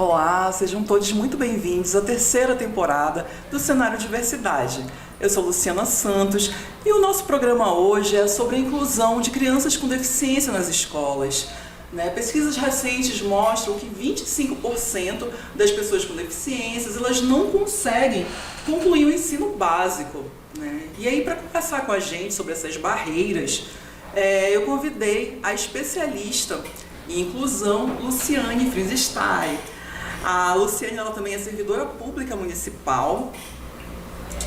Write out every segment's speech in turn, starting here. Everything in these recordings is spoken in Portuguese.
Olá, sejam todos muito bem-vindos à terceira temporada do Cenário Diversidade. Eu sou Luciana Santos e o nosso programa hoje é sobre a inclusão de crianças com deficiência nas escolas. Pesquisas recentes mostram que 25% das pessoas com deficiências elas não conseguem concluir o ensino básico. E aí, para conversar com a gente sobre essas barreiras, eu convidei a especialista em inclusão, Luciane Frisenstein. A Luciane ela também é servidora pública municipal,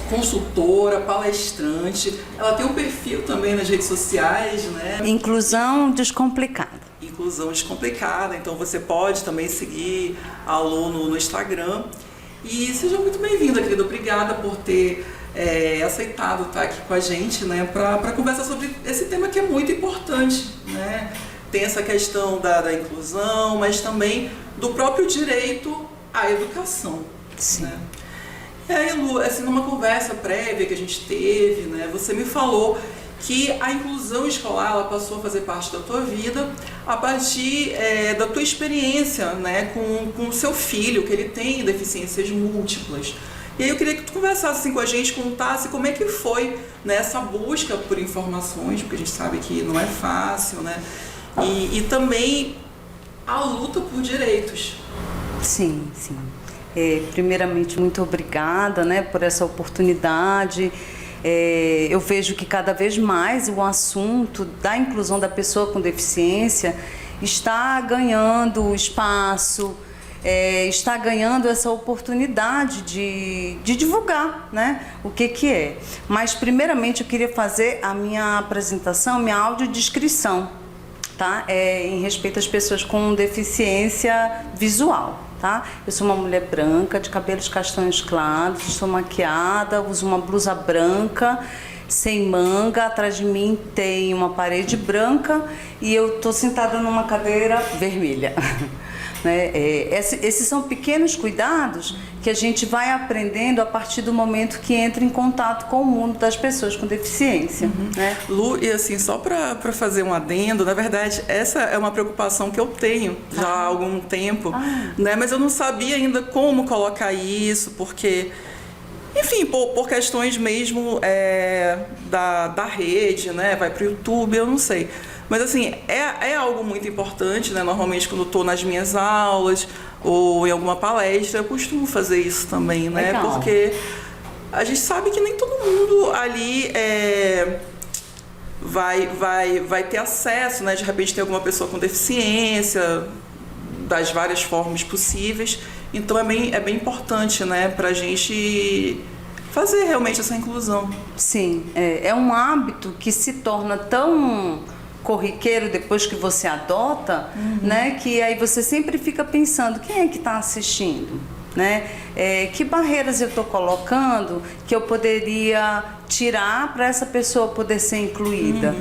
consultora, palestrante. Ela tem um perfil também nas redes sociais, Inclusão Descomplicada. Inclusão Descomplicada. Então você pode também seguir a Lu no Instagram. E seja muito bem-vinda, querida. Obrigada por ter aceitado estar aqui com a gente, para conversar sobre esse tema que é muito importante, Tem essa questão da inclusão, mas também do próprio direito à educação. Sim. E aí, Lu, assim, numa conversa prévia que a gente teve, você me falou que a inclusão escolar ela passou a fazer parte da tua vida a partir da tua experiência com o seu filho, que ele tem deficiências múltiplas. E aí eu queria que tu conversasse assim, com a gente, contasse como é que foi essa busca por informações, porque a gente sabe que não é fácil, E também a luta por direitos. Sim. Primeiramente, muito obrigada por essa oportunidade. Eu vejo que cada vez mais o assunto da inclusão da pessoa com deficiência está ganhando espaço, está ganhando essa oportunidade de divulgar o que é. Mas, primeiramente, eu queria fazer a minha apresentação, minha audiodescrição, em respeito às pessoas com deficiência visual. Eu sou uma mulher branca, de cabelos castanhos claros, sou maquiada, uso uma blusa branca, sem manga, atrás de mim tem uma parede branca e eu estou sentada numa cadeira vermelha. Esses são pequenos cuidados que a gente vai aprendendo a partir do momento que entra em contato com o mundo das pessoas com deficiência. Lu, e assim, só para fazer um adendo, na verdade, essa é uma preocupação que eu tenho já há algum tempo, mas eu não sabia ainda como colocar isso, porque, enfim, por questões mesmo da rede, vai para o YouTube, eu não sei. Mas assim, é algo muito importante, Normalmente quando eu estou nas minhas aulas ou em alguma palestra, eu costumo fazer isso também, Porque a gente sabe que nem todo mundo ali vai ter acesso, De repente tem alguma pessoa com deficiência, das várias formas possíveis. Então é bem importante, para a gente fazer realmente essa inclusão. Sim, é um hábito que se torna tão corriqueiro depois que você adota, que aí você sempre fica pensando, quem é que está assistindo? Que barreiras eu estou colocando que eu poderia tirar para essa pessoa poder ser incluída,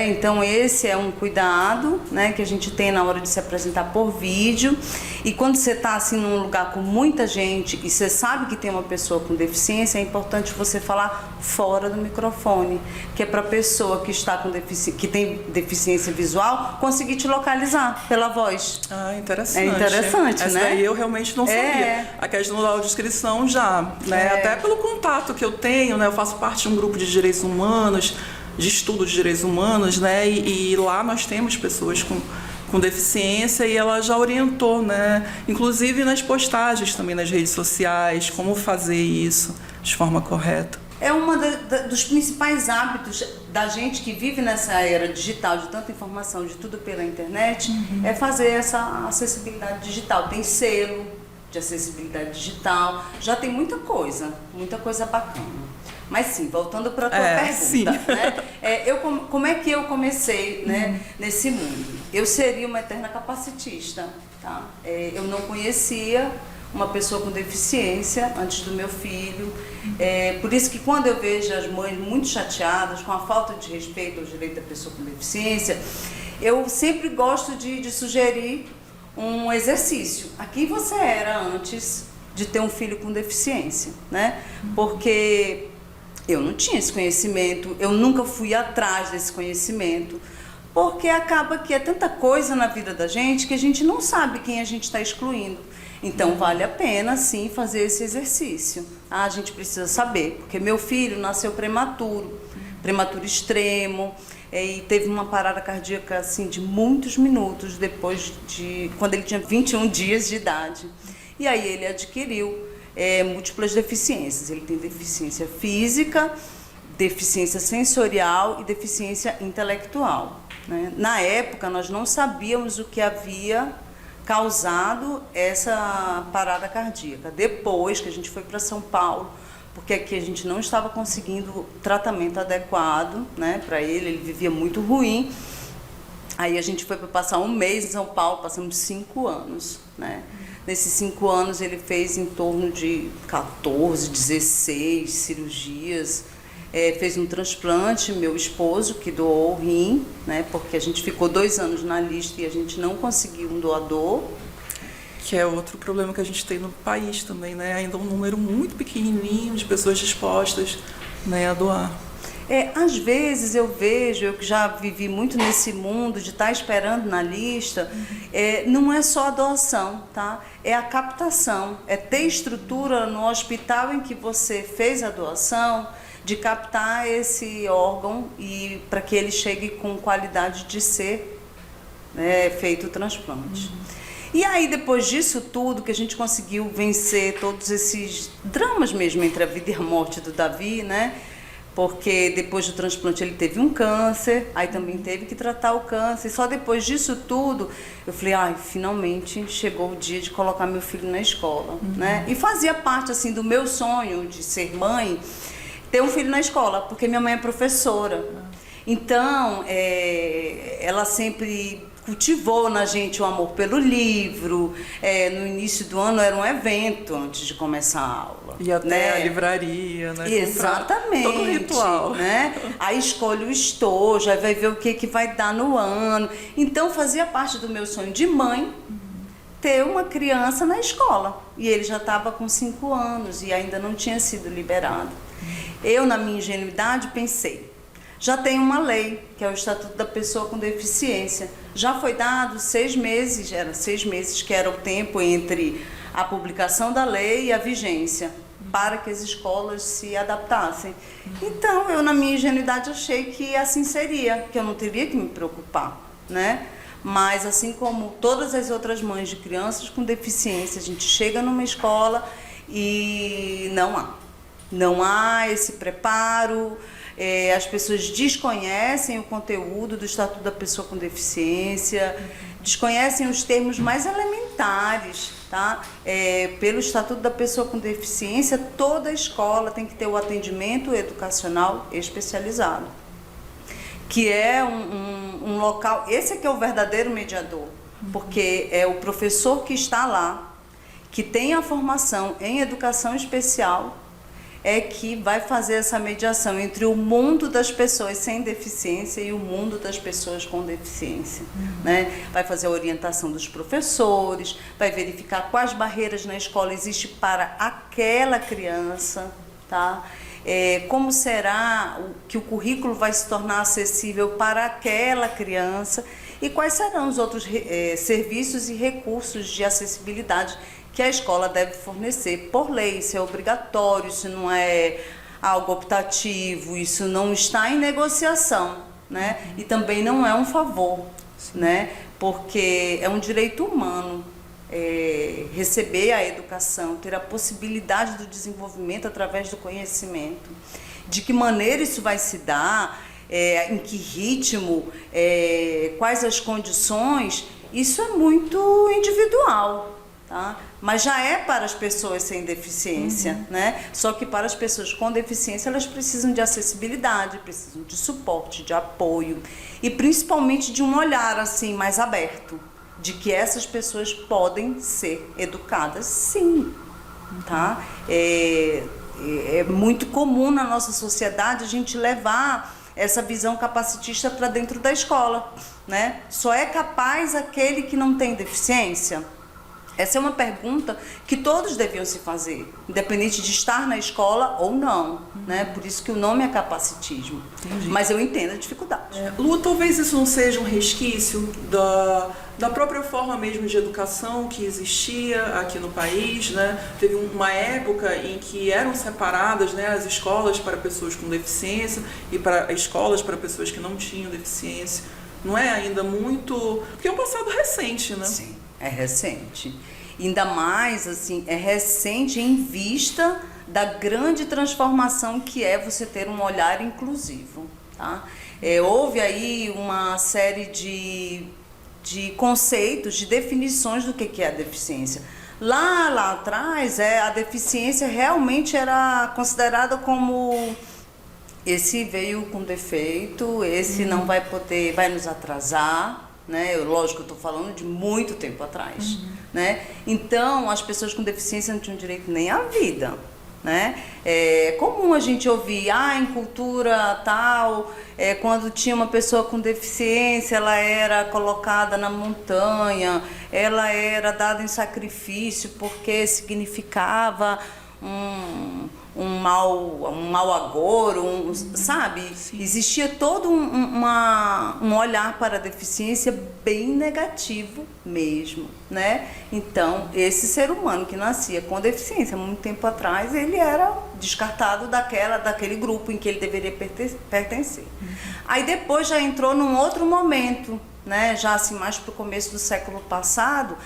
Então esse é um cuidado, que a gente tem na hora de se apresentar por vídeo. E quando você está assim num lugar com muita gente e você sabe que tem uma pessoa com deficiência, é importante você falar fora do microfone, que é para a pessoa que está com que tem deficiência visual conseguir te localizar pela voz. Interessante. É interessante, Essa daí eu realmente não sabia. A questão da audiodescrição já, Até pelo contato que eu tenho, Eu faço parte de um grupo de direitos humanos, de estudo de direitos humanos, E lá nós temos pessoas com deficiência e ela já orientou, Inclusive nas postagens também nas redes sociais, como fazer isso de forma correta. É um dos principais hábitos da gente que vive nessa era digital, de tanta informação, de tudo pela internet, é fazer essa acessibilidade digital. Tem selo de acessibilidade digital, já tem muita coisa bacana. Mas sim, voltando para a tua pergunta, como é que eu comecei nesse mundo? Eu seria uma eterna capacitista, eu não conhecia uma pessoa com deficiência antes do meu filho, por isso que quando eu vejo as mães muito chateadas com a falta de respeito ao direito da pessoa com deficiência, eu sempre gosto de sugerir um exercício. Aqui você era antes de ter um filho com deficiência, Porque eu não tinha esse conhecimento, eu nunca fui atrás desse conhecimento, porque acaba que é tanta coisa na vida da gente que a gente não sabe quem a gente está excluindo. Então vale a pena sim fazer esse exercício. A gente precisa saber, porque meu filho nasceu prematuro extremo, e teve uma parada cardíaca assim de muitos minutos depois quando ele tinha 21 dias de idade. E aí ele adquiriu múltiplas deficiências. Ele tem deficiência física, deficiência sensorial e deficiência intelectual, né? Na época nós não sabíamos o que havia causado essa parada cardíaca. Depois que a gente foi para São Paulo, porque aqui a gente não estava conseguindo tratamento adequado, né, para ele, ele vivia muito ruim. Aí a gente foi para passar um mês em São Paulo, passamos 5 anos, né? Nesses 5 anos ele fez em torno de 14, 16 cirurgias. Fez um transplante, meu esposo, que doou o rim, né, porque a gente ficou 2 anos na lista e a gente não conseguiu um doador. Que é outro problema que a gente tem no país também, né? Ainda um número muito pequenininho de pessoas dispostas, né, a doar. Às vezes eu vejo, eu que já vivi muito nesse mundo de estar esperando na lista, não é só a doação, tá? É a captação, é ter estrutura no hospital em que você fez a doação, de captar esse órgão e para que ele chegue com qualidade de ser, né, feito o transplante. E aí, depois disso tudo, que a gente conseguiu vencer todos esses dramas mesmo entre a vida e a morte do Davi, né? Porque depois do transplante ele teve um câncer, aí também teve que tratar o câncer. E só depois disso tudo, eu falei, finalmente chegou o dia de colocar meu filho na escola, né? E fazia parte, assim, do meu sonho de ser mãe, ter um filho na escola, porque minha mãe é professora. Então, ela sempre cultivou na gente o amor pelo livro. No início do ano era um evento antes de começar a aula. E até, né, a livraria, né? Exatamente. Todo o ritual. Né? Aí escolhe o estojo, aí vai ver o que vai dar no ano. Então fazia parte do meu sonho de mãe ter uma criança na escola. E ele já estava com 5 anos e ainda não tinha sido liberado. Eu, na minha ingenuidade, pensei, já tem uma lei, que é o Estatuto da Pessoa com Deficiência. Já foi dado 6 meses, era 6 meses que era o tempo entre a publicação da lei e a vigência, para que as escolas se adaptassem. Então, eu, na minha ingenuidade, achei que assim seria, que eu não teria que me preocupar, né? Mas, assim como todas as outras mães de crianças com deficiência, a gente chega numa escola e não há esse preparo. As pessoas desconhecem o conteúdo do Estatuto da Pessoa com Deficiência, desconhecem os termos mais elementares, tá? Pelo Estatuto da Pessoa com Deficiência, toda escola tem que ter o atendimento educacional especializado, que é um local, esse aqui é o verdadeiro mediador, porque é o professor que está lá, que tem a formação em educação especial, que vai fazer essa mediação entre o mundo das pessoas sem deficiência e o mundo das pessoas com deficiência, né? Vai fazer a orientação dos professores, vai verificar quais barreiras na escola existem para aquela criança, tá? Como será que o currículo vai se tornar acessível para aquela criança e quais serão os outros serviços e recursos de acessibilidade que a escola deve fornecer por lei. Isso é obrigatório, isso não é algo optativo, isso não está em negociação, né? E também não é um favor, né? Porque é um direito humano receber a educação, ter a possibilidade do desenvolvimento através do conhecimento. De que maneira isso vai se dar, em que ritmo, quais as condições, isso é muito individual. Tá? Mas já é para as pessoas sem deficiência, né? Só que para as pessoas com deficiência elas precisam de acessibilidade, precisam de suporte, de apoio e principalmente de um olhar assim mais aberto, de que essas pessoas podem ser educadas, sim, tá? É muito comum na nossa sociedade a gente levar essa visão capacitista para dentro da escola, né? Só é capaz aquele que não tem deficiência. Essa é uma pergunta que todos deviam se fazer, independente de estar na escola ou não, né? Por isso que o nome é capacitismo. Entendi. Mas eu entendo a dificuldade. Lu, talvez isso não seja um resquício da própria forma mesmo de educação que existia aqui no país, né? Teve uma época em que eram separadas, né, as escolas para pessoas com deficiência e para escolas para pessoas que não tinham deficiência. Não é ainda muito... Porque é um passado recente, né? Sim, é recente. Ainda mais, assim, é recente em vista da grande transformação que é você ter um olhar inclusivo, tá? Houve aí uma série de conceitos, de definições do que é a deficiência. Lá atrás, a deficiência realmente era considerada como... Esse veio com defeito, esse não vai poder, vai nos atrasar, né? Lógico que eu estou falando de muito tempo atrás, né? Então, as pessoas com deficiência não tinham direito nem à vida, né? É comum a gente ouvir, em cultura tal, quando tinha uma pessoa com deficiência, ela era colocada na montanha, ela era dada em sacrifício porque significava um mau agouro, sabe? Sim. Existia todo um olhar para a deficiência bem negativo mesmo, né? Então, esse ser humano que nascia com deficiência, muito tempo atrás, ele era descartado daquele grupo em que ele deveria pertencer. Aí depois já entrou num outro momento, né? Já assim, mais para o começo do século passado,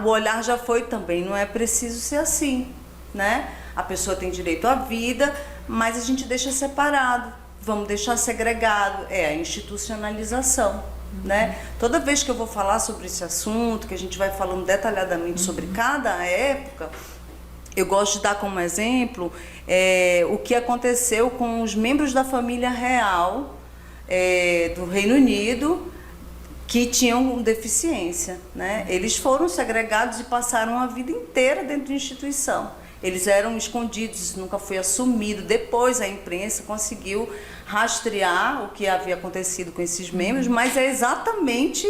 o olhar já foi também, não é preciso ser assim, né? A pessoa tem direito à vida, mas a gente deixa separado, vamos deixar segregado, a institucionalização, né? Toda vez que eu vou falar sobre esse assunto, que a gente vai falando detalhadamente sobre cada época, eu gosto de dar como exemplo o que aconteceu com os membros da família real do Reino Unido, que tinham deficiência, né? Eles foram segregados e passaram a vida inteira dentro de instituição. Eles eram escondidos, isso nunca foi assumido. Depois a imprensa conseguiu rastrear o que havia acontecido com esses membros, mas é exatamente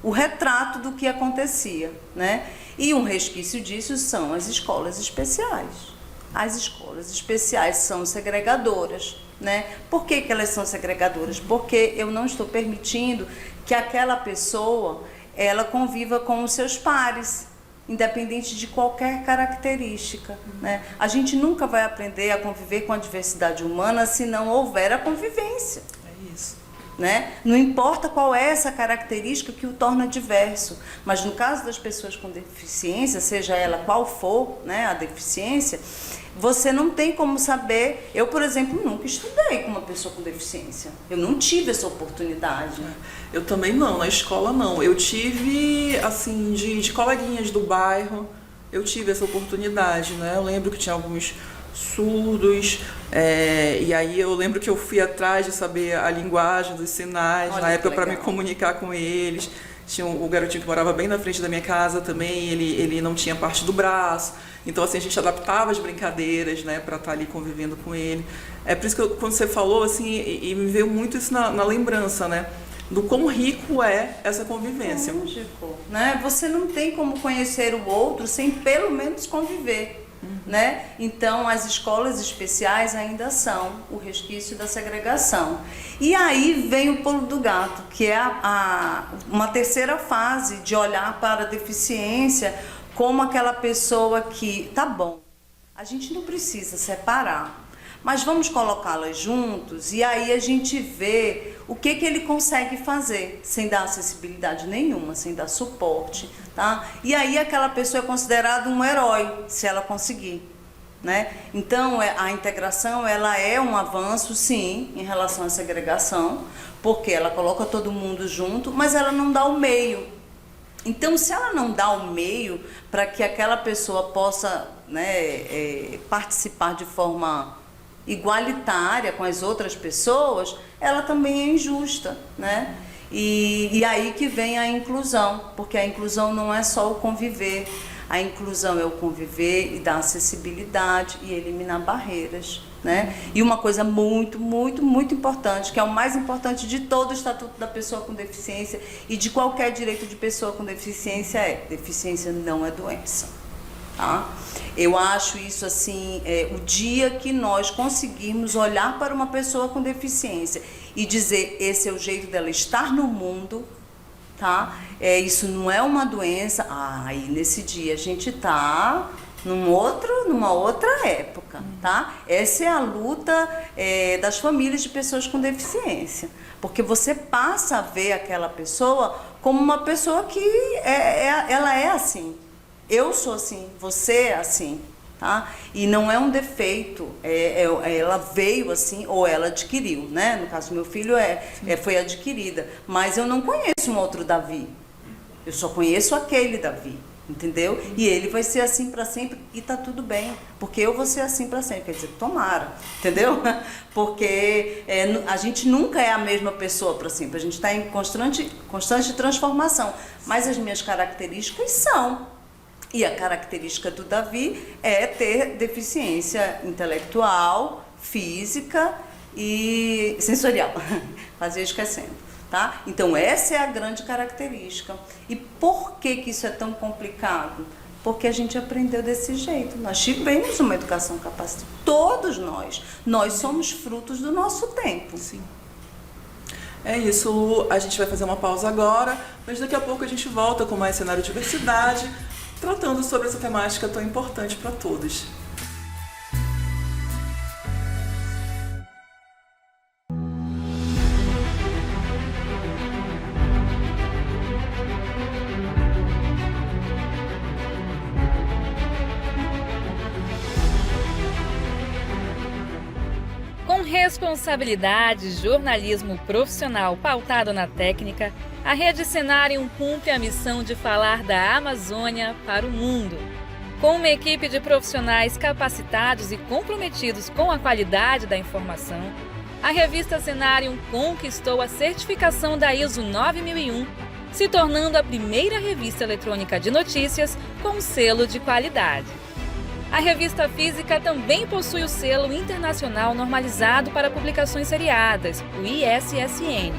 o retrato do que acontecia, né? E um resquício disso são as escolas especiais. As escolas especiais são segregadoras, né? Por que elas são segregadoras? Porque eu não estou permitindo que aquela pessoa ela conviva com os seus pares, independente de qualquer característica, né? A gente nunca vai aprender a conviver com a diversidade humana se não houver a convivência. É isso. Né? Não importa qual é essa característica que o torna diverso, mas no caso das pessoas com deficiência, seja ela qual for, né, a deficiência, você não tem como saber. Eu, por exemplo, nunca estudei com uma pessoa com deficiência. Eu não tive essa oportunidade. Eu também não, na escola não. Eu tive, assim, de coleguinhas do bairro, eu tive essa oportunidade, né? Eu lembro que tinha alguns surdos, e aí eu lembro que eu fui atrás de saber a linguagem dos sinais, na época, para me comunicar com eles. Tinha o garotinho que morava bem na frente da minha casa também, ele não tinha parte do braço, então assim, a gente adaptava as brincadeiras, né, para estar ali convivendo com ele. É por isso que quando você falou, assim, e me veio muito isso na lembrança, né, do quão rico é essa convivência. Lógico, né? Você não tem como conhecer o outro sem pelo menos conviver. Né? Então, as escolas especiais ainda são o resquício da segregação. E aí vem o pulo do gato, que é uma terceira fase de olhar para a deficiência como aquela pessoa que, tá bom, a gente não precisa separar, mas vamos colocá-las juntos e aí a gente vê o que ele consegue fazer, sem dar acessibilidade nenhuma, sem dar suporte, tá? E aí aquela pessoa é considerada um herói, se ela conseguir, né? Então, a integração, ela é um avanço, sim, em relação à segregação, porque ela coloca todo mundo junto, mas ela não dá o meio. Então, se ela não dá o meio para que aquela pessoa possa, né, participar de forma igualitária com as outras pessoas, ela também é injusta, né? E aí que vem a inclusão, porque a inclusão não é só o conviver. A inclusão é o conviver e dar acessibilidade e eliminar barreiras, né? E uma coisa muito, muito, muito importante, que é o mais importante de todo o Estatuto da Pessoa com Deficiência e de qualquer direito de pessoa com deficiência deficiência não é doença. Tá? Eu acho isso assim, o dia que nós conseguirmos olhar para uma pessoa com deficiência e dizer esse é o jeito dela estar no mundo, tá? Isso não é uma doença, aí nesse dia a gente tá numa outra época, tá? Essa é a luta das famílias de pessoas com deficiência, porque você passa a ver aquela pessoa como uma pessoa que ela é assim. Eu sou assim, você é assim, tá? E não é um defeito, ela veio assim ou ela adquiriu, né? No caso do meu filho foi adquirida, mas eu não conheço um outro Davi, eu só conheço aquele Davi, entendeu? E ele vai ser assim para sempre e tá tudo bem, porque eu vou ser assim para sempre, quer dizer, tomara, entendeu? Porque a gente nunca é a mesma pessoa para sempre, a gente está em constante transformação, mas as minhas características são. E a característica do Davi é ter deficiência intelectual, física e sensorial. Fazia esquecendo, tá? Então essa é a grande característica. E por que isso é tão complicado? Porque a gente aprendeu desse jeito. Nós tivemos uma educação capacitada. Todos nós somos frutos do nosso tempo. Sim. É isso, Lu. A gente vai fazer uma pausa agora, mas daqui a pouco a gente volta com mais cenário de diversidade, tratando sobre essa temática tão importante para todos. Com responsabilidade, jornalismo profissional pautado na técnica, a Rede Cenarium cumpre a missão de falar da Amazônia para o mundo. Com uma equipe de profissionais capacitados e comprometidos com a qualidade da informação, a revista Cenarium conquistou a certificação da ISO 9001, se tornando a primeira revista eletrônica de notícias com selo de qualidade. A revista física também possui o selo internacional normalizado para publicações seriadas, o ISSN.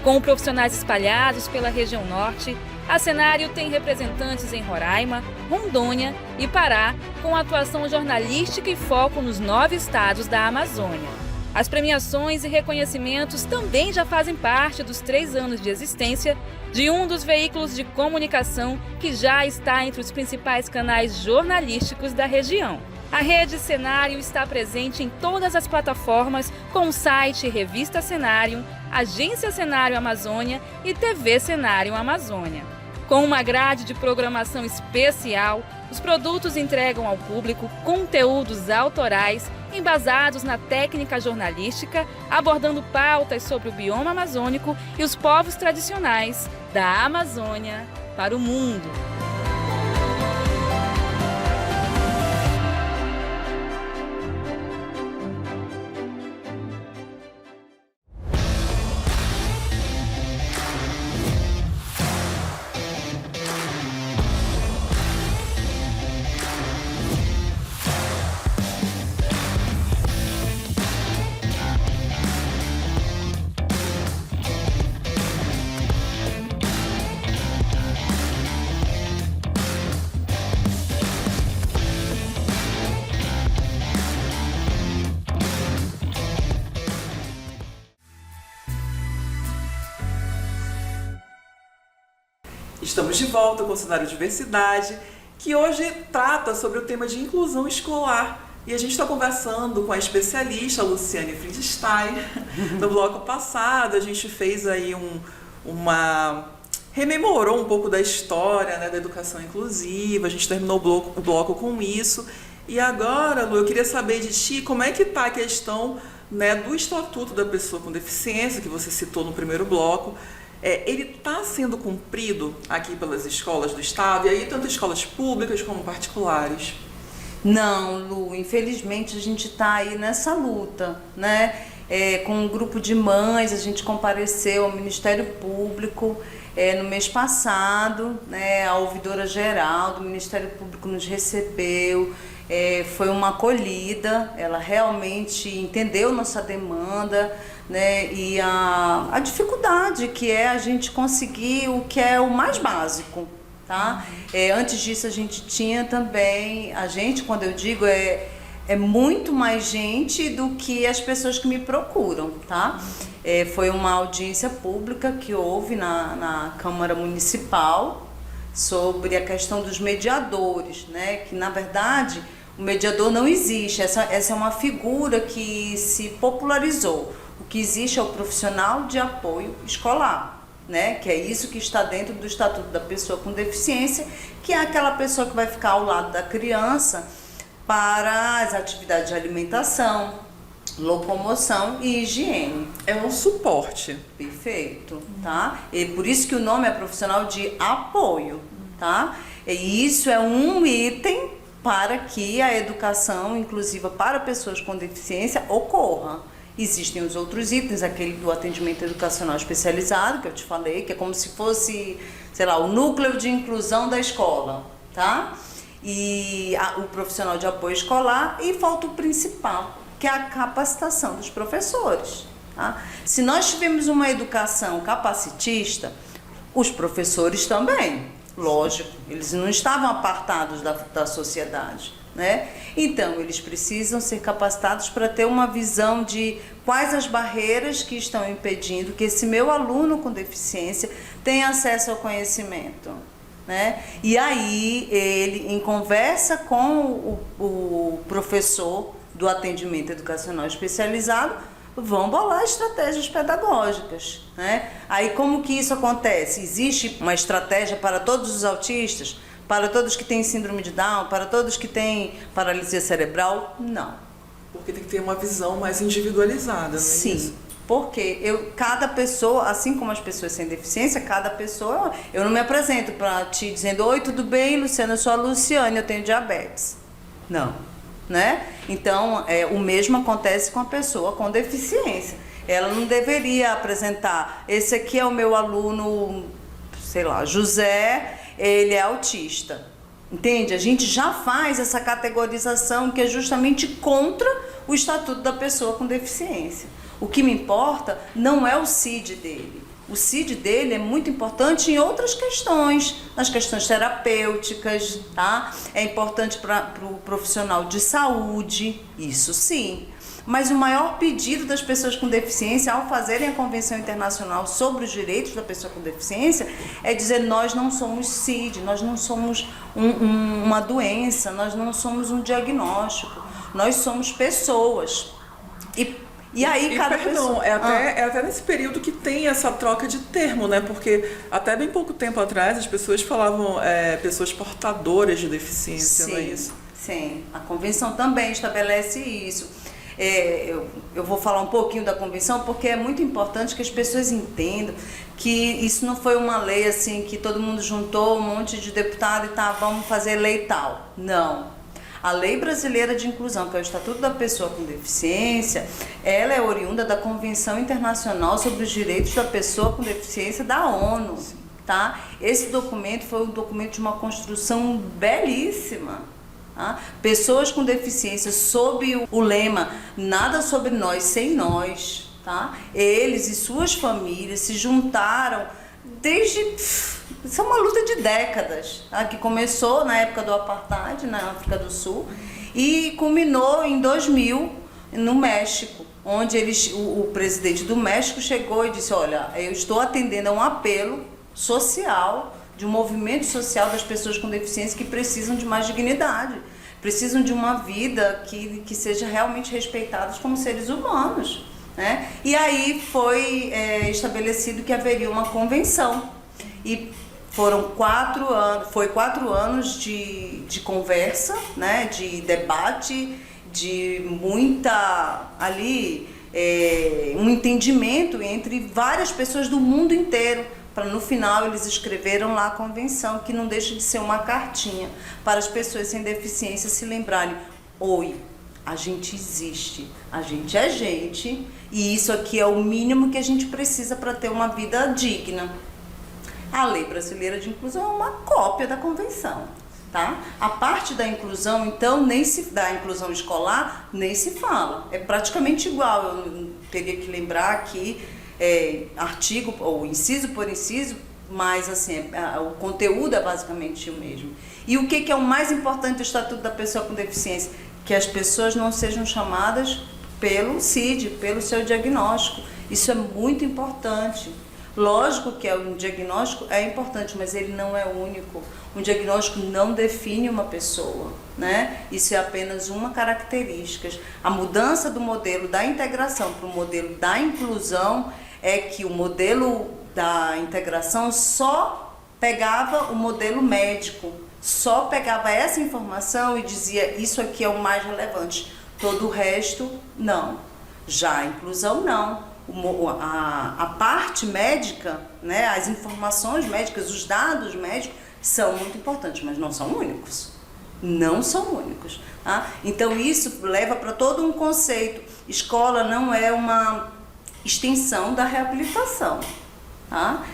Com profissionais espalhados pela região norte, a Cenário tem representantes em Roraima, Rondônia e Pará, com atuação jornalística e foco nos 9 estados da Amazônia. As premiações e reconhecimentos também já fazem parte dos 3 anos de existência de um dos veículos de comunicação que já está entre os principais canais jornalísticos da região. A Rede Cenarium está presente em todas as plataformas com o site Revista Cenarium, Agência Cenarium Amazônia e TV Cenarium Amazônia. Com uma grade de programação especial, os produtos entregam ao público conteúdos autorais embasados na técnica jornalística, abordando pautas sobre o bioma amazônico e os povos tradicionais da Amazônia para o mundo. Estamos de volta com o Cenário Diversidade, que hoje trata sobre o tema de inclusão escolar. E a gente está conversando com a especialista Luciane Friedstein. No bloco passado, a gente fez aí rememorou um pouco da história, né, da educação inclusiva, a gente terminou o bloco com isso. E agora, Lu, eu queria saber de ti como é que está a questão, né, do Estatuto da Pessoa com Deficiência, que você citou no primeiro bloco. Ele está sendo cumprido aqui pelas escolas do Estado, e aí tanto escolas públicas como particulares? Não, Lu, infelizmente a gente está aí nessa luta, né? Com um grupo de mães, a gente compareceu ao Ministério Público, No mês passado, né, a ouvidora geral do Ministério Público nos recebeu, foi uma acolhida, ela realmente entendeu nossa demanda, né, e a dificuldade que é a gente conseguir o que é o mais básico, tá? Antes disso a gente tinha também, quando eu digo, é muito mais gente do que as pessoas que me procuram, tá? Foi uma audiência pública que houve na Câmara Municipal sobre a questão dos mediadores, né? Que na verdade o mediador não existe, essa é uma figura que se popularizou. O que existe é o profissional de apoio escolar, né? Que é isso que está dentro do Estatuto da Pessoa com Deficiência, que é aquela pessoa que vai ficar ao lado da criança para as atividades de alimentação, locomoção e higiene. É um suporte. Perfeito, tá? E por isso que o nome é profissional de apoio, tá? E isso é um item para que a educação inclusiva para pessoas com deficiência ocorra. Existem os outros itens, aquele do atendimento educacional especializado, que eu te falei, que é como se fosse, sei lá, o núcleo de inclusão da escola, tá? E o profissional de apoio escolar, e falta o principal, que é a capacitação dos professores, tá? Se nós tivermos uma educação capacitista, os professores também, lógico, eles não estavam apartados da sociedade, né? Então, eles precisam ser capacitados para ter uma visão de quais as barreiras que estão impedindo que esse meu aluno com deficiência tenha acesso ao conhecimento, né? E aí, ele, em conversa com o professor do atendimento educacional especializado, vão bolar estratégias pedagógicas, né? Aí, como que isso acontece? Existe uma estratégia para todos os autistas? Para todos que têm síndrome de Down? Para todos que têm paralisia cerebral? Não. Porque tem que ter uma visão mais individualizada, não é Sim. isso? Porque cada pessoa, assim como as pessoas sem deficiência, cada pessoa, eu não me apresento para ti dizendo: oi, tudo bem, Luciana, eu sou a Luciane, eu tenho diabetes. Não, né? Então, o mesmo acontece com a pessoa com deficiência. Ela não deveria apresentar: esse aqui é o meu aluno, sei lá, José, ele é autista. Entende? A gente já faz essa categorização que é justamente contra o Estatuto da Pessoa com Deficiência. O que me importa não é o CID dele. O CID dele é muito importante em outras questões, nas questões terapêuticas, tá? É importante para o profissional de saúde, isso sim. Mas o maior pedido das pessoas com deficiência, ao fazerem a Convenção Internacional sobre os Direitos da Pessoa com Deficiência, é dizer: nós não somos CID, nós não somos uma doença, nós não somos um diagnóstico, nós somos pessoas. E aí, cada pessoa... É até nesse período que tem essa troca de termo, né? Porque até bem pouco tempo atrás as pessoas falavam pessoas portadoras de deficiência, não é isso? Sim, a Convenção também estabelece isso. Eu vou falar um pouquinho da Convenção, porque é muito importante que as pessoas entendam que isso não foi uma lei assim, que todo mundo juntou um monte de deputado e vamos fazer lei tal. Não. A Lei Brasileira de Inclusão, que é o Estatuto da Pessoa com Deficiência, ela é oriunda da Convenção Internacional sobre os Direitos da Pessoa com Deficiência da ONU, tá? Esse documento foi um documento de uma construção belíssima, tá? Pessoas com deficiência, sob o lema "Nada sobre nós sem nós", tá? Eles e suas famílias se juntaram desde... Isso é uma luta de décadas, tá? Que começou na época do Apartheid, na África do Sul, e culminou em 2000, no México, onde o presidente do México chegou e disse: olha, eu estou atendendo a um apelo social, de um movimento social das pessoas com deficiência que precisam de mais dignidade, precisam de uma vida que seja realmente respeitadas como seres humanos, né? E aí foi estabelecido que haveria uma convenção. E foram 4 anos de conversa, né, de debate, de muita um entendimento entre várias pessoas do mundo inteiro, para no final eles escreveram lá a convenção, que não deixa de ser uma cartinha para as pessoas sem deficiência se lembrarem: oi, a gente existe, a gente é gente, e isso aqui é o mínimo que a gente precisa para ter uma vida digna. A Lei Brasileira de Inclusão é uma cópia da Convenção, tá? A parte da inclusão, então, da inclusão escolar, nem se fala. É praticamente igual. Eu teria que lembrar aqui, artigo, ou inciso por inciso, mas assim, o conteúdo é basicamente o mesmo. E o que é o mais importante do Estatuto da Pessoa com Deficiência? Que as pessoas não sejam chamadas pelo CID, pelo seu diagnóstico. Isso é muito importante. Lógico que um diagnóstico é importante, mas ele não é único. Um diagnóstico não define uma pessoa, né? Isso é apenas uma característica. A mudança do modelo da integração para o modelo da inclusão é que o modelo da integração só pegava o modelo médico, só pegava essa informação e dizia isso aqui é o mais relevante. Todo o resto, não. Já a inclusão, não. A parte médica, né, as informações médicas, os dados médicos são muito importantes, mas não são únicos. Não são únicos. Tá? Então isso leva para todo um conceito. Escola não é uma extensão da reabilitação. Tá?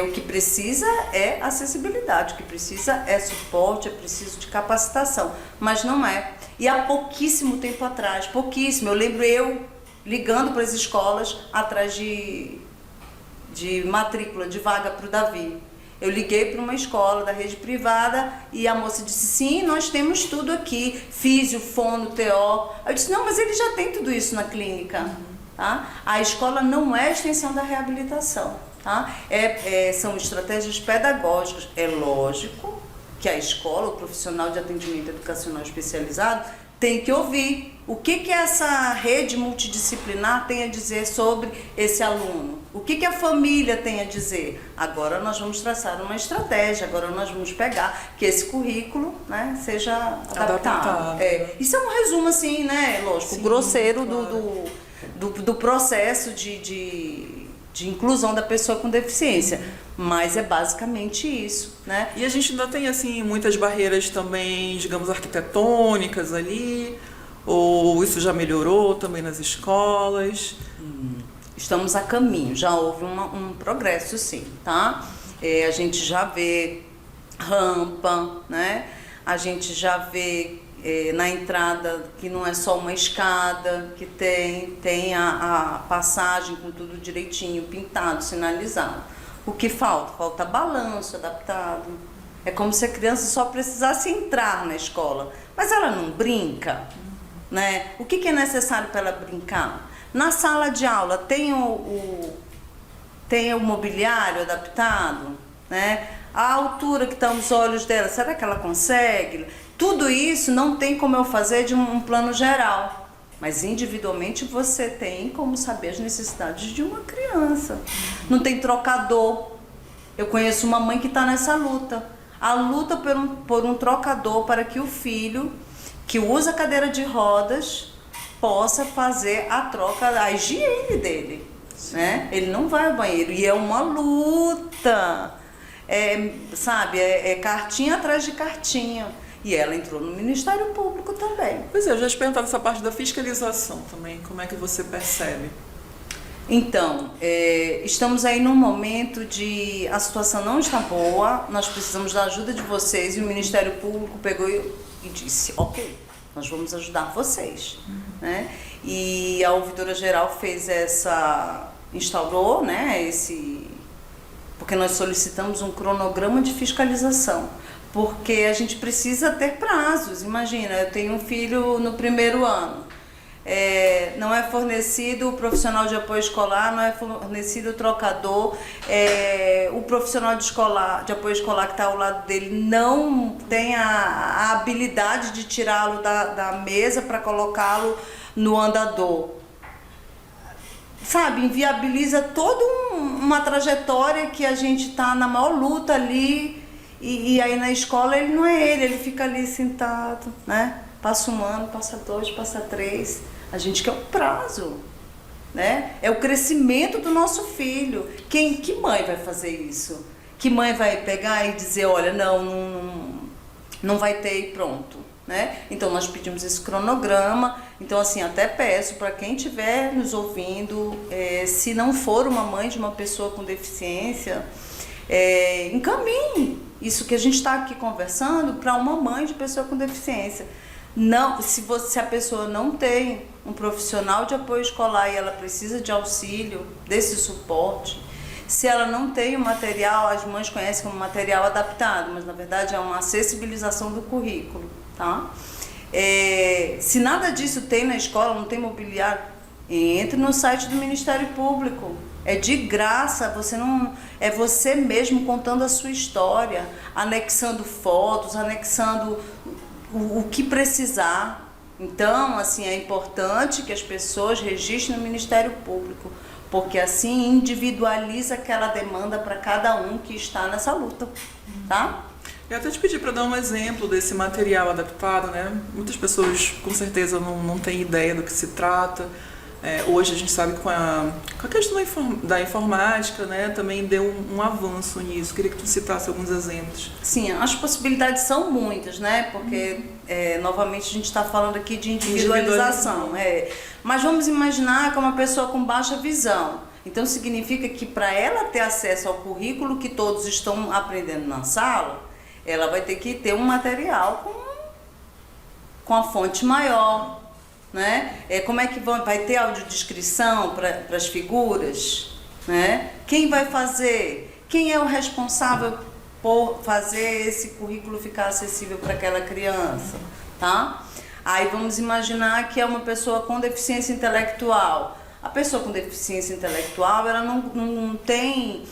O que precisa é acessibilidade, o que precisa é suporte, é preciso de capacitação, mas não é. E há pouquíssimo tempo atrás, eu lembro eu ligando para as escolas atrás de matrícula, de vaga para o Davi. Eu liguei para uma escola da rede privada e a moça disse, sim, nós temos tudo aqui, físio, fono, TO. Eu disse, não, mas ele já tem tudo isso na clínica. Tá? A escola não é extensão da reabilitação. Tá? São estratégias pedagógicas. É lógico que a escola, o profissional de atendimento educacional especializado, tem que ouvir o que essa rede multidisciplinar tem a dizer sobre esse aluno, o que a família tem a dizer. Agora nós vamos traçar uma estratégia, agora nós vamos pegar que esse currículo, né, seja adaptado. Isso é um resumo assim, né, lógico, sim, grosseiro, claro, do processo de inclusão da pessoa com deficiência, mas é basicamente isso, né? E a gente ainda tem, assim, muitas barreiras também, digamos, arquitetônicas ali, ou isso já melhorou também nas escolas? Estamos a caminho, já houve um progresso, sim, tá? A gente já vê rampa, né? A gente já vê na entrada que não é só uma escada, que tem a passagem com tudo direitinho, pintado, sinalizado. O que falta? Falta balanço adaptado. É como se a criança só precisasse entrar na escola, mas ela não brinca, né? O que é necessário para ela brincar? Na sala de aula tem o mobiliário adaptado, né? A altura que estão os olhos dela, será que ela consegue? Tudo isso não tem como eu fazer de um plano geral, mas individualmente você tem como saber as necessidades de uma criança. Não tem trocador. Eu conheço uma mãe que está nessa luta. A luta por um trocador para que o filho, que usa cadeira de rodas, possa fazer a troca, a higiene dele. Né? Ele não vai ao banheiro e é uma luta. Cartinha atrás de cartinha. E ela entrou no Ministério Público também. Pois é, eu já te perguntava essa parte da fiscalização também, como é que você percebe? Então, estamos aí num momento a situação não está boa, nós precisamos da ajuda de vocês, e o Ministério Público pegou e disse, ok, nós vamos ajudar vocês. Né? E a ouvidora geral instaurou, né, porque nós solicitamos um cronograma de fiscalização. Porque a gente precisa ter prazos. Imagina, eu tenho um filho no primeiro ano, não é fornecido o profissional de apoio escolar, não é fornecido o trocador, o profissional de apoio escolar que está ao lado dele não tem a habilidade de tirá-lo da mesa para colocá-lo no andador. Sabe, inviabiliza toda uma trajetória que a gente está na maior luta ali. E aí na escola ele não é ele fica ali sentado, né? Passa um ano, passa 2, passa 3. A gente quer um prazo, né? É o crescimento do nosso filho. Que mãe vai fazer isso? Que mãe vai pegar e dizer, olha, não vai ter e pronto, né? Então nós pedimos esse cronograma. Então assim, até peço para quem estiver nos ouvindo, se não for uma mãe de uma pessoa com deficiência, encaminhe isso que a gente está aqui conversando para uma mãe de pessoa com deficiência. Não, se a pessoa não tem um profissional de apoio escolar e ela precisa de auxílio, desse suporte, se ela não tem o material, as mães conhecem como material adaptado, mas na verdade é uma acessibilização do currículo, tá? Se nada disso tem na escola, não tem mobiliário, entre no site do Ministério Público. É de graça, é você mesmo contando a sua história, anexando fotos, anexando o que precisar. Então, assim, é importante que as pessoas registrem no Ministério Público, porque assim individualiza aquela demanda para cada um que está nessa luta, tá? Eu até te pedi para dar um exemplo desse material adaptado, né? Muitas pessoas com certeza não têm ideia do que se trata. Hoje a gente sabe que com a questão da informática, né, também deu um avanço nisso. Queria que tu citasse alguns exemplos. Sim, as possibilidades são muitas, né? Porque, novamente, a gente está falando aqui de individualização. Mas vamos imaginar que é uma pessoa com baixa visão. Então, significa que para ela ter acesso ao currículo que todos estão aprendendo na sala, ela vai ter que ter um material com a fonte maior. Né? Como é que vai ter audiodescrição para as figuras? Né? Quem vai fazer? Quem é o responsável por fazer esse currículo ficar acessível para aquela criança? Tá? Aí vamos imaginar que é uma pessoa com deficiência intelectual. A pessoa com deficiência intelectual ela não tem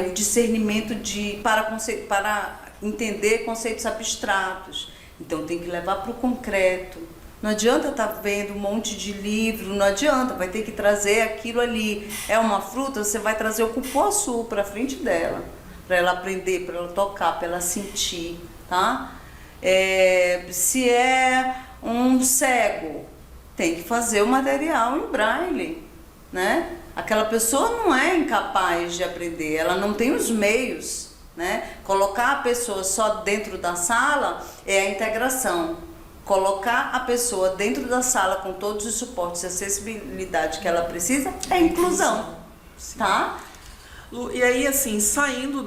o discernimento para entender conceitos abstratos. Então tem que levar para o concreto. Não adianta estar vendo um monte de livro, não adianta, vai ter que trazer aquilo ali. É uma fruta, você vai trazer o cupuaçu para frente dela, para ela aprender, para ela tocar, para ela sentir, tá? Se é um cego, tem que fazer o material em braille, né? Aquela pessoa não é incapaz de aprender, ela não tem os meios, né? Colocar a pessoa só dentro da sala é a integração. Colocar a pessoa dentro da sala com todos os suportes e acessibilidade que ela precisa é inclusão, tá? Lu, e aí, assim, saindo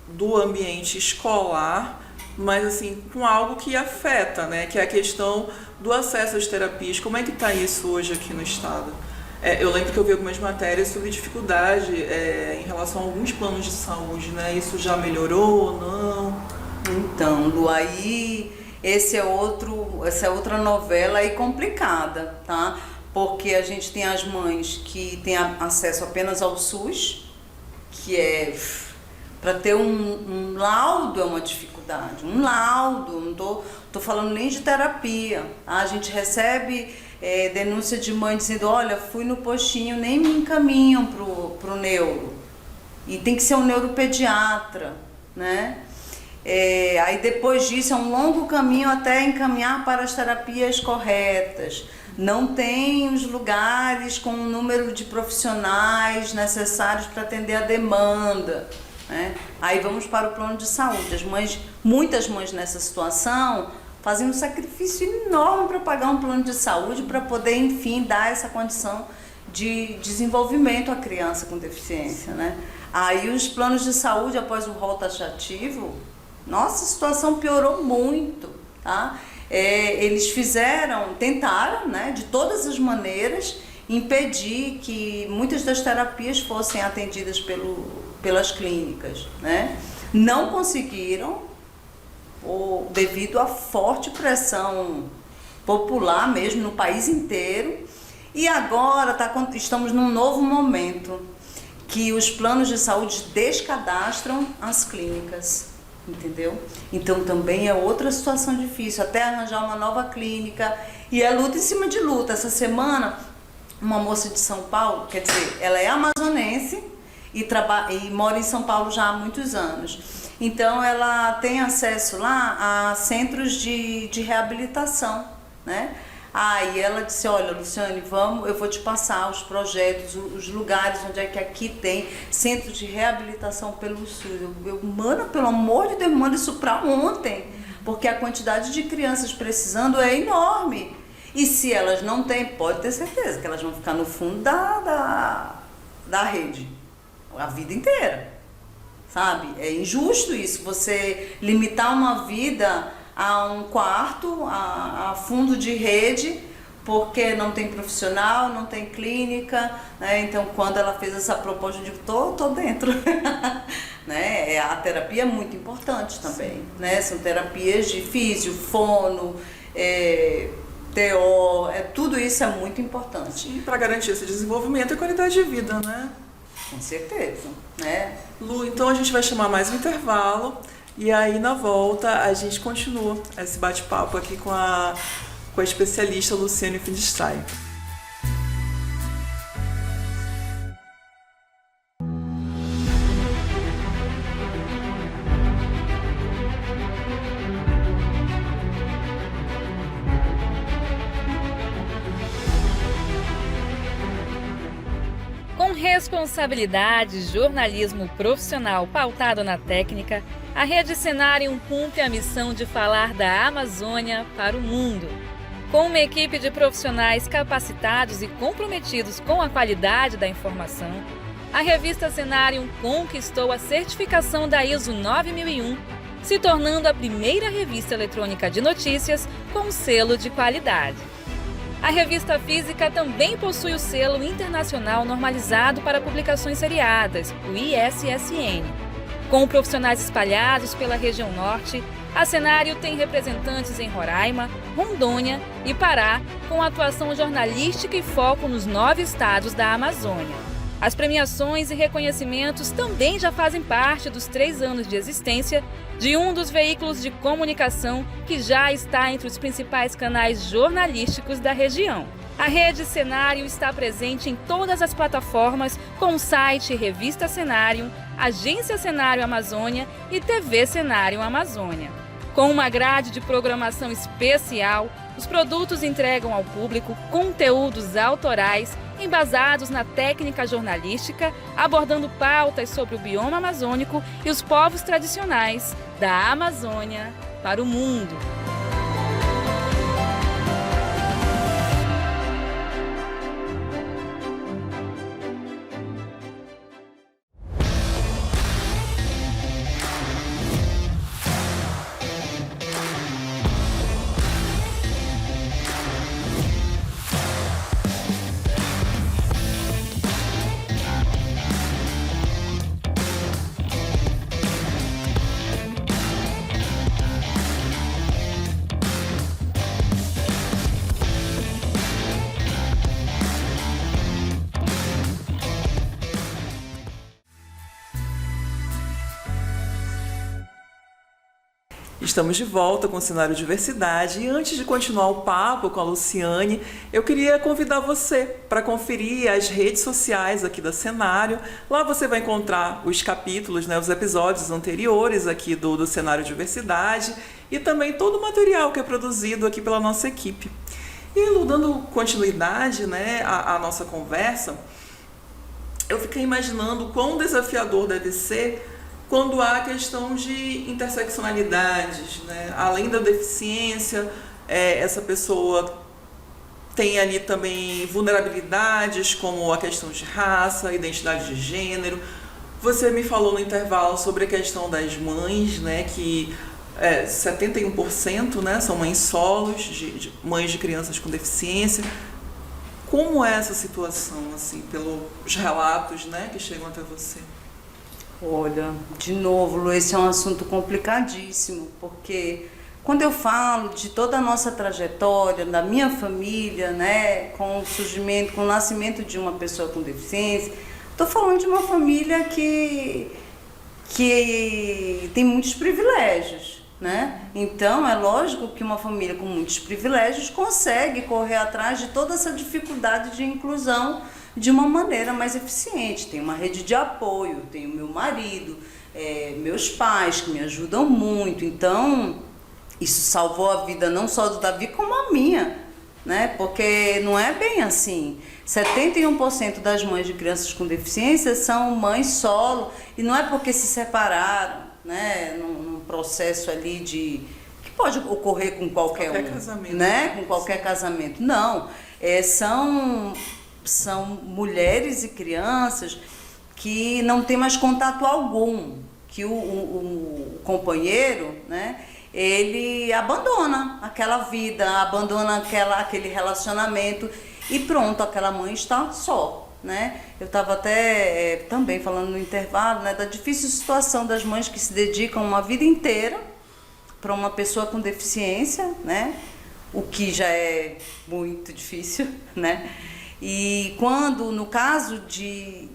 do ambiente escolar, mas assim, com algo que afeta, né? Que é a questão do acesso às terapias. Como é que está isso hoje aqui no estado? Eu lembro que eu vi algumas matérias sobre dificuldade em relação a alguns planos de saúde, né? Isso já melhorou ou não? Então, Lu, aí... essa é outra novela aí complicada, tá? Porque a gente tem as mães que têm acesso apenas ao SUS, que para ter um laudo é uma dificuldade, um laudo, não tô falando nem de terapia, tá? A gente recebe denúncia de mãe dizendo, olha, fui no postinho, nem me encaminham pro neuro, e tem que ser um neuropediatra, né? Aí depois disso é um longo caminho até encaminhar para as terapias corretas. Não tem os lugares com o número de profissionais necessários para atender a demanda, né? Aí vamos para o plano de saúde. Muitas mães nessa situação fazem um sacrifício enorme para pagar um plano de saúde para poder, enfim, dar essa condição de desenvolvimento à criança com deficiência, né? Aí os planos de saúde, após o rol taxativo, nossa, a situação piorou muito, tá? Eles tentaram, né, de todas as maneiras, impedir que muitas das terapias fossem atendidas pelas clínicas, né? Não conseguiram, devido à forte pressão popular mesmo no país inteiro. E agora estamos num novo momento, que os planos de saúde descadastram as clínicas. Entendeu? Então também é outra situação difícil, até arranjar uma nova clínica, e é luta em cima de luta. Essa semana, uma moça de São Paulo, quer dizer, ela é amazonense e mora em São Paulo já há muitos anos. Então ela tem acesso lá a centros de reabilitação, né? Aí ela disse, olha, Luciane, eu vou te passar os projetos, os lugares onde é que aqui tem centro de reabilitação pelo SUS. Mano, pelo amor de Deus, manda isso para ontem, porque a quantidade de crianças precisando é enorme. E se elas não têm, pode ter certeza que elas vão ficar no fundo da rede, a vida inteira. sabe? É injusto isso, você limitar uma vida a um quarto, a fundo de rede, porque não tem profissional, não tem clínica, né? Então, quando ela fez essa proposta, eu digo, tô dentro. Né? A terapia é muito importante também, né? São terapias de físio, fono, TO, tudo isso é muito importante. E para garantir esse desenvolvimento e qualidade de vida, né? Com certeza, né? Lu, então a gente vai chamar mais um intervalo e aí na volta a gente continua esse bate-papo aqui com a especialista Luciane Finstein. Com responsabilidade, jornalismo profissional pautado na técnica, a Rede Cenarium cumpre a missão de falar da Amazônia para o mundo. Com uma equipe de profissionais capacitados e comprometidos com a qualidade da informação, a revista Cenarium conquistou a certificação da ISO 9001, se tornando a primeira revista eletrônica de notícias com selo de qualidade. A revista física também possui o selo internacional normalizado para publicações seriadas, o ISSN. Com profissionais espalhados pela região norte, a Cenário tem representantes em Roraima, Rondônia e Pará, com atuação jornalística e foco nos 9 estados da Amazônia. As premiações e reconhecimentos também já fazem parte dos 3 anos de existência de um dos veículos de comunicação que já está entre os principais canais jornalísticos da região. A Rede Cenarium está presente em todas as plataformas com o site Revista Cenarium, Agência Cenarium Amazônia e TV Cenarium Amazônia. Com uma grade de programação especial, os produtos entregam ao público conteúdos autorais embasados na técnica jornalística, abordando pautas sobre o bioma amazônico e os povos tradicionais da Amazônia para o mundo. Estamos de volta com o Cenário Diversidade e antes de continuar o papo com a Luciane, eu queria convidar você para conferir as redes sociais aqui da Cenário. Lá você vai encontrar os capítulos, né, os episódios anteriores aqui do Cenário Diversidade e também todo o material que é produzido aqui pela nossa equipe. E Lu, dando continuidade, né, à nossa conversa, eu fiquei imaginando o quão desafiador deve ser quando há a questão de interseccionalidades, né? Além da deficiência, essa pessoa tem ali também vulnerabilidades, como a questão de raça, identidade de gênero. Você me falou no intervalo sobre a questão das mães, né? Que 71%, né, são mães solos, mães de crianças com deficiência. Como é essa situação, assim, pelos relatos, né, que chegam até você? Olha, de novo, Lu, esse é um assunto complicadíssimo, porque quando eu falo de toda a nossa trajetória, da minha família, né, com o surgimento, com o nascimento de uma pessoa com deficiência, estou falando de uma família que tem muitos privilégios, né? Então, é lógico que uma família com muitos privilégios consegue correr atrás de toda essa dificuldade de inclusão de uma maneira mais eficiente. Tem uma rede de apoio, tenho meu marido, meus pais que me ajudam muito. Então, isso salvou a vida não só do Davi, como a minha, né? Porque não é bem assim. 71% das mães de crianças com deficiência são mães solo, e não é porque se separaram, né? Num processo ali que pode ocorrer com qualquer um, casamento, né? Com qualquer casamento. Não, são mulheres e crianças que não têm mais contato algum, que o companheiro, né, ele abandona aquela vida, abandona aquele relacionamento e pronto, aquela mãe está só, né? Eu estava até também falando no intervalo, né, da difícil situação das mães que se dedicam uma vida inteira para uma pessoa com deficiência, né? O que já é muito difícil, né? E quando, no caso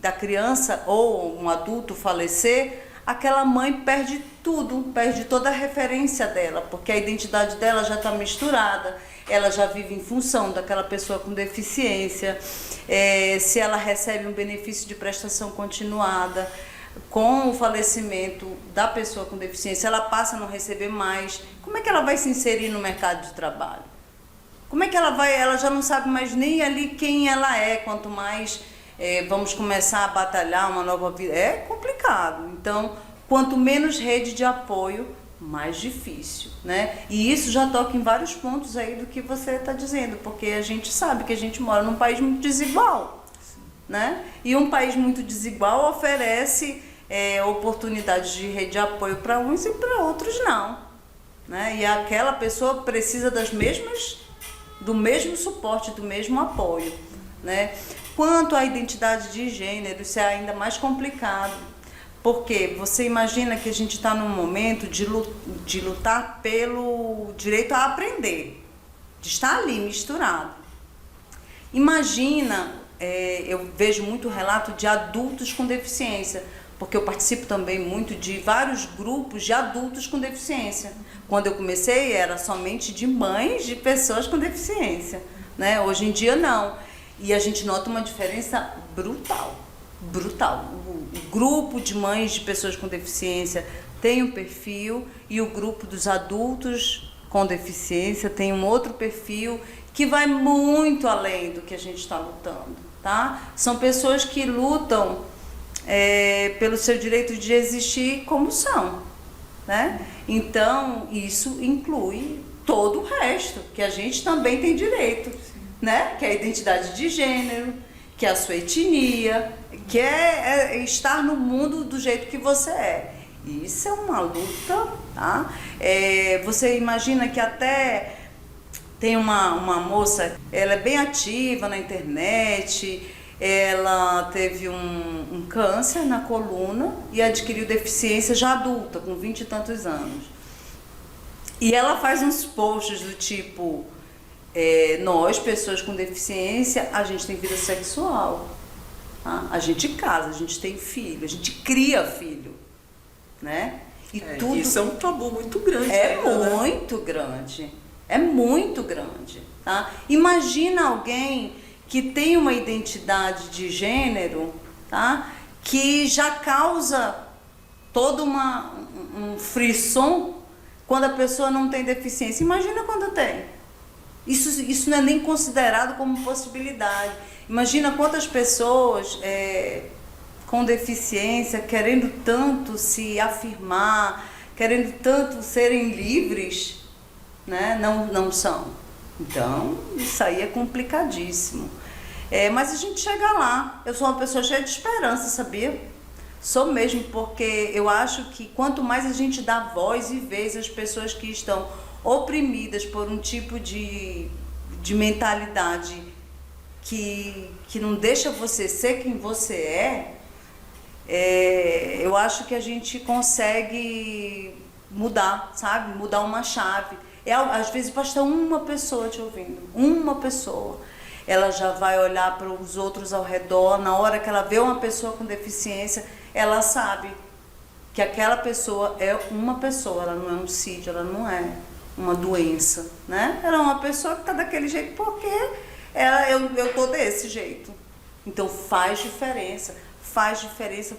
da criança ou um adulto falecer, aquela mãe perde tudo, perde toda a referência dela, porque a identidade dela já está misturada, ela já vive em função daquela pessoa com deficiência, se ela recebe um benefício de prestação continuada, com o falecimento da pessoa com deficiência, ela passa a não receber mais. Como é que ela vai se inserir no mercado de trabalho? Como é que ela já não sabe mais nem ali quem ela é, quanto mais vamos começar a batalhar uma nova vida. É complicado. Então, quanto menos rede de apoio, mais difícil, né? E isso já toca em vários pontos aí do que você está dizendo, porque a gente sabe que a gente mora num país muito desigual, né? E um país muito desigual oferece oportunidades de rede de apoio para uns e para outros não, né? E aquela pessoa precisa do mesmo suporte, do mesmo apoio, né? Quanto à identidade de gênero, isso é ainda mais complicado, porque você imagina que a gente está num momento de lutar pelo direito a aprender, de estar ali misturado. Imagina, eu vejo muito relato de adultos com deficiência, porque eu participo também muito de vários grupos de adultos com deficiência. Quando eu comecei era somente de mães de pessoas com deficiência, né? Hoje em dia não. E a gente nota uma diferença brutal, brutal. O grupo de mães de pessoas com deficiência tem um perfil e o grupo dos adultos com deficiência tem um outro perfil que vai muito além do que a gente está lutando, tá? São pessoas que lutam pelo seu direito de existir como são, né? Então, isso inclui todo o resto, que a gente também tem direito, né? Que é a identidade de gênero, que é a sua etnia, que é estar no mundo do jeito que você é. Isso é uma luta, tá? Você imagina que até tem uma moça, ela é bem ativa na internet, ela teve um câncer na coluna e adquiriu deficiência já adulta, com 20 e tantos anos. E ela faz uns posts do tipo, nós, pessoas com deficiência, a gente tem vida sexual, tá? A gente casa, a gente tem filho, a gente cria filho, né? E tudo... Isso é um tabu muito grande. Muito grande, é muito grande, tá? Imagina alguém que tem uma identidade de gênero, tá? Que já causa todo um frisson quando a pessoa não tem deficiência. Imagina quando tem. Isso não é nem considerado como possibilidade. Imagina quantas pessoas com deficiência querendo tanto se afirmar, querendo tanto serem livres, né? Não são. Então, isso aí é complicadíssimo. Mas a gente chega lá. Eu sou uma pessoa cheia de esperança, sabia? Sou mesmo, porque eu acho que quanto mais a gente dá voz e vez às pessoas que estão oprimidas por um tipo de mentalidade que não deixa você ser quem você eu acho que a gente consegue mudar, sabe? Mudar uma chave. Às vezes basta uma pessoa te ouvindo, uma pessoa. Ela já vai olhar para os outros ao redor, na hora que ela vê uma pessoa com deficiência, ela sabe que aquela pessoa é uma pessoa, ela não é um sítio, ela não é uma doença, né? Ela é uma pessoa que está daquele jeito porque eu tô desse jeito. Então faz diferença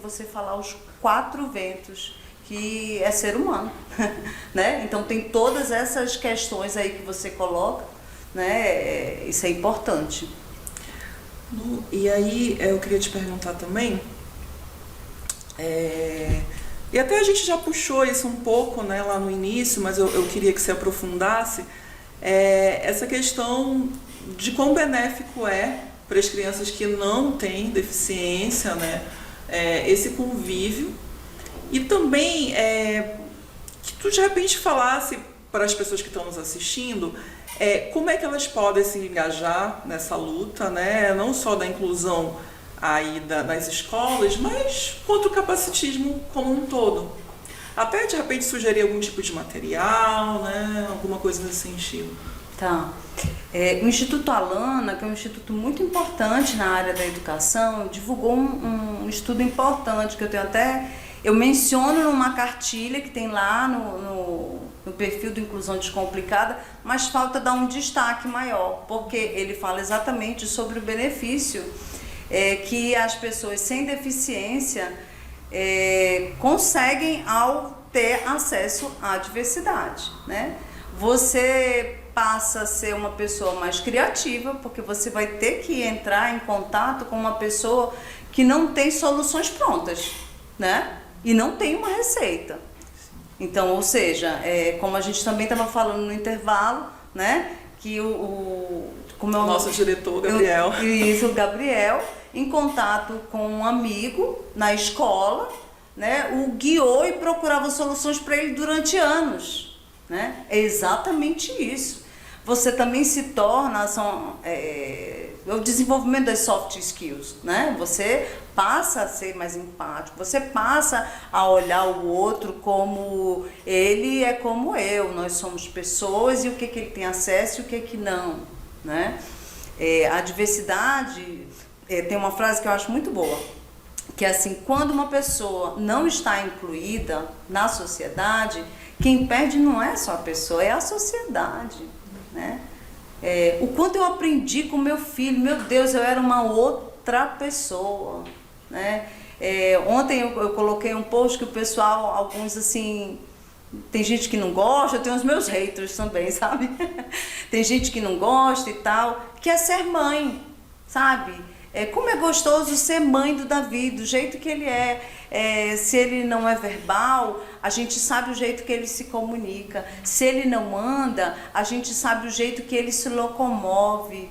você falar os 4 ventos que é ser humano, né? Então tem todas essas questões aí que você coloca, né? Isso é importante. E aí eu queria te perguntar também, e até a gente já puxou isso um pouco, né, lá no início, mas eu queria que você aprofundasse essa questão de quão benéfico é para as crianças que não têm deficiência, né, esse convívio. E também que tu de repente falasse para as pessoas que estão nos assistindo como é que elas podem se engajar nessa luta, né? Não só da inclusão aí nas escolas, mas contra o capacitismo como um todo. Até de repente sugerir algum tipo de material, né? Alguma coisa nesse sentido. Tá. O Instituto Alana, que é um instituto muito importante na área da educação, divulgou um estudo importante que eu menciono numa cartilha que tem lá no perfil do Inclusão Descomplicada, mas falta dar um destaque maior, porque ele fala exatamente sobre o benefício que as pessoas sem deficiência conseguem ao ter acesso à diversidade, né? Você passa a ser uma pessoa mais criativa, porque você vai ter que entrar em contato com uma pessoa que não tem soluções prontas, né? E não tem uma receita. Então, ou seja, como a gente também estava falando no intervalo, né? Que como o nosso diretor, Gabriel. O Gabriel, em contato com um amigo na escola, né? O guiou e procurava soluções para ele durante anos, né? É exatamente isso. Você também se torna o desenvolvimento das soft skills, né? Você passa a ser mais empático, você passa a olhar o outro como ele é como eu, nós somos pessoas e o que ele tem acesso e o que não, né? A diversidade, tem uma frase que eu acho muito boa, que é assim, quando uma pessoa não está incluída na sociedade, quem perde não é só a pessoa, é a sociedade, né? O quanto eu aprendi com meu filho, meu Deus, eu era uma outra pessoa, né? Ontem eu coloquei um post que o pessoal, alguns assim, tem gente que não gosta, eu tenho os meus haters também, sabe? Tem gente que não gosta e tal, que é ser mãe, sabe? Como é gostoso ser mãe do Davi, do jeito que ele se ele não é verbal, a gente sabe o jeito que ele se comunica. Se ele não anda, a gente sabe o jeito que ele se locomove.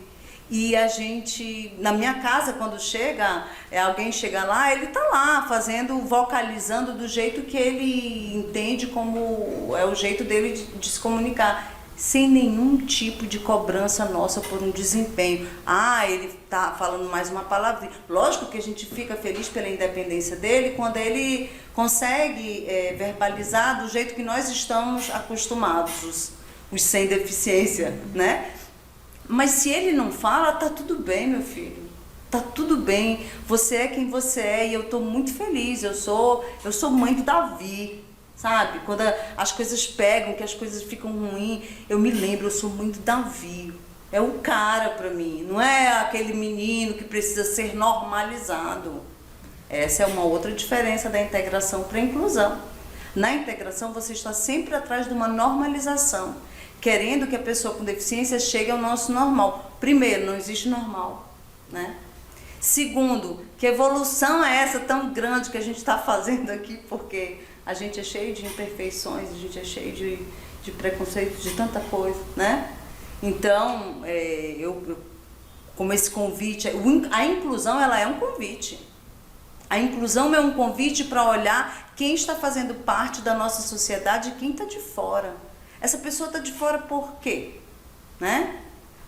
E a gente, na minha casa, quando alguém chega lá, ele tá lá vocalizando do jeito que ele entende como é o jeito dele de se comunicar. Sem nenhum tipo de cobrança nossa por um desempenho. Ele tá falando mais uma palavra. Lógico que a gente fica feliz pela independência dele quando ele consegue verbalizar do jeito que nós estamos acostumados, os sem deficiência, né? Mas se ele não fala, tá tudo bem, meu filho. Tá tudo bem. Você é quem você é e eu tô muito feliz. Eu sou mãe do Davi. Sabe? Quando as coisas pegam, que as coisas ficam ruins, eu me lembro, eu sou mãe do Davi. É o cara para mim, não é aquele menino que precisa ser normalizado. Essa é uma outra diferença da integração para a inclusão. Na integração, você está sempre atrás de uma normalização, querendo que a pessoa com deficiência chegue ao nosso normal. Primeiro, não existe normal, né? Segundo, que evolução é essa tão grande que a gente está fazendo aqui, porque a gente é cheio de imperfeições, a gente é cheio de preconceitos, de tanta coisa, né? Então, como esse convite, a inclusão ela é um convite. A inclusão é um convite para olhar quem está fazendo parte da nossa sociedade e quem está de fora. Essa pessoa está de fora por quê? Né?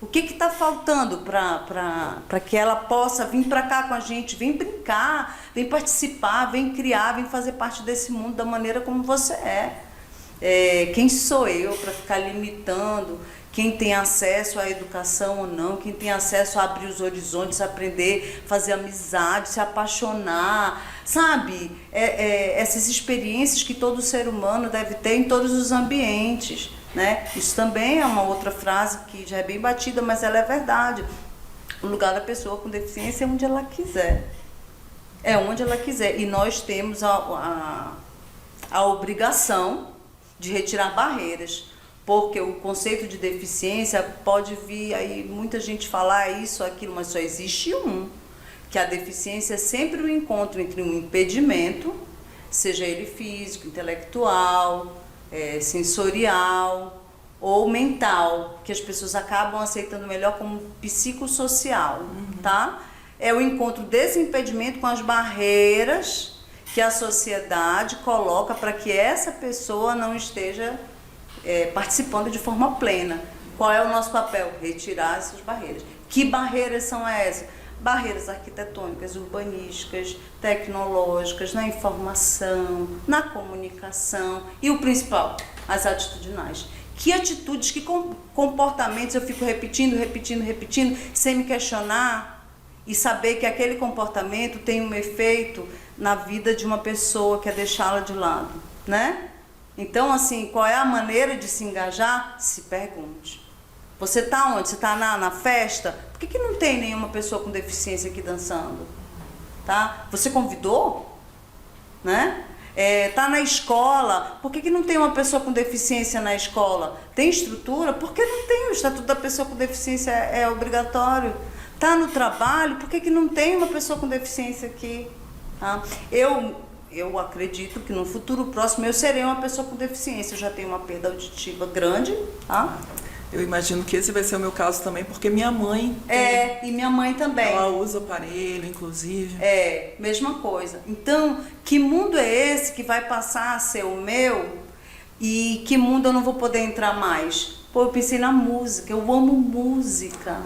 O que está faltando para que ela possa vir para cá com a gente, vem brincar, vem participar, vem criar, vem fazer parte desse mundo da maneira como você é. Quem sou eu para ficar limitando quem tem acesso à educação ou não, quem tem acesso a abrir os horizontes, aprender, fazer amizade, se apaixonar, sabe? Essas experiências que todo ser humano deve ter em todos os ambientes. Né? Isso também é uma outra frase que já é bem batida, mas ela é verdade. O lugar da pessoa com deficiência é onde ela quiser. É onde ela quiser. E nós temos a obrigação de retirar barreiras. Porque o conceito de deficiência pode vir aí, muita gente falar isso, aquilo, mas só existe que a deficiência é sempre um encontro entre um impedimento, seja ele físico, intelectual, sensorial ou mental, que as pessoas acabam aceitando melhor como psicossocial, tá? É o encontro desse impedimento com as barreiras que a sociedade coloca para que essa pessoa não esteja participando de forma plena. Qual é o nosso papel? Retirar essas barreiras. Que barreiras são essas? Barreiras arquitetônicas, urbanísticas, tecnológicas, na informação, na comunicação e o principal, as atitudinais. Que atitudes, que comportamentos eu fico repetindo, sem me questionar e saber que aquele comportamento tem um efeito na vida de uma pessoa, que é deixá-la de lado, né? Então, assim, qual é a maneira de se engajar? Se pergunte. Você está onde? Você está na festa? Por que não tem nenhuma pessoa com deficiência aqui dançando? Tá? Você convidou? Né? Tá na escola? Por que não tem uma pessoa com deficiência na escola? Tem estrutura? Por que não tem? O Estatuto da Pessoa com Deficiência é obrigatório. Tá no trabalho? Por que não tem uma pessoa com deficiência aqui? Tá? Eu acredito que no futuro próximo eu serei uma pessoa com deficiência. Eu já tenho uma perda auditiva grande, tá? Eu imagino que esse vai ser o meu caso também, porque minha mãe... e minha mãe também. Ela usa aparelho, inclusive. Mesma coisa. Então, que mundo é esse que vai passar a ser o meu e que mundo eu não vou poder entrar mais? Pô, eu pensei na música, eu amo música.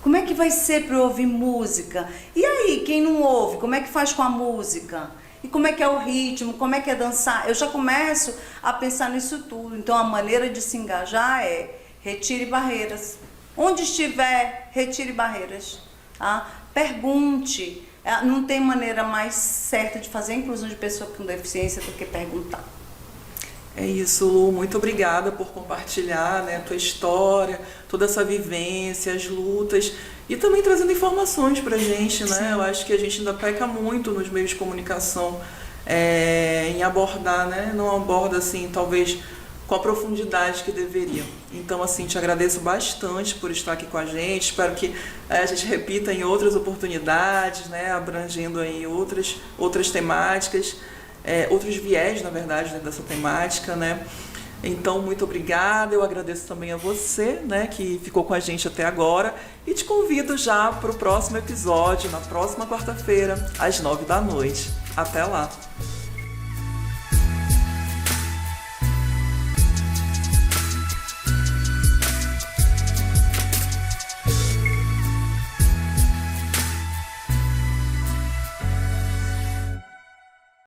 Como é que vai ser para eu ouvir música? E aí, quem não ouve, como é que faz com a música? E como é que é o ritmo, como é que é dançar? Eu já começo a pensar nisso tudo. Então, a maneira de se engajar é... retire barreiras. Onde estiver, retire barreiras. Tá? Pergunte. Não tem maneira mais certa de fazer a inclusão de pessoas com deficiência do que perguntar. É isso, Lu. Muito obrigada por compartilhar, né, a tua história, toda essa vivência, as lutas e também trazendo informações pra gente, né? Sim. Eu acho que a gente ainda peca muito nos meios de comunicação em abordar, né? Não aborda assim, talvez com a profundidade que deveria. Então, assim, te agradeço bastante por estar aqui com a gente. Espero que a gente repita em outras oportunidades, né, abrangendo aí outras temáticas, outros viés, na verdade, dentro dessa temática, né. Então, muito obrigada. Eu agradeço também a você, né, que ficou com a gente até agora. E te convido já para o próximo episódio, na próxima quarta-feira, às 9 da noite. Até lá!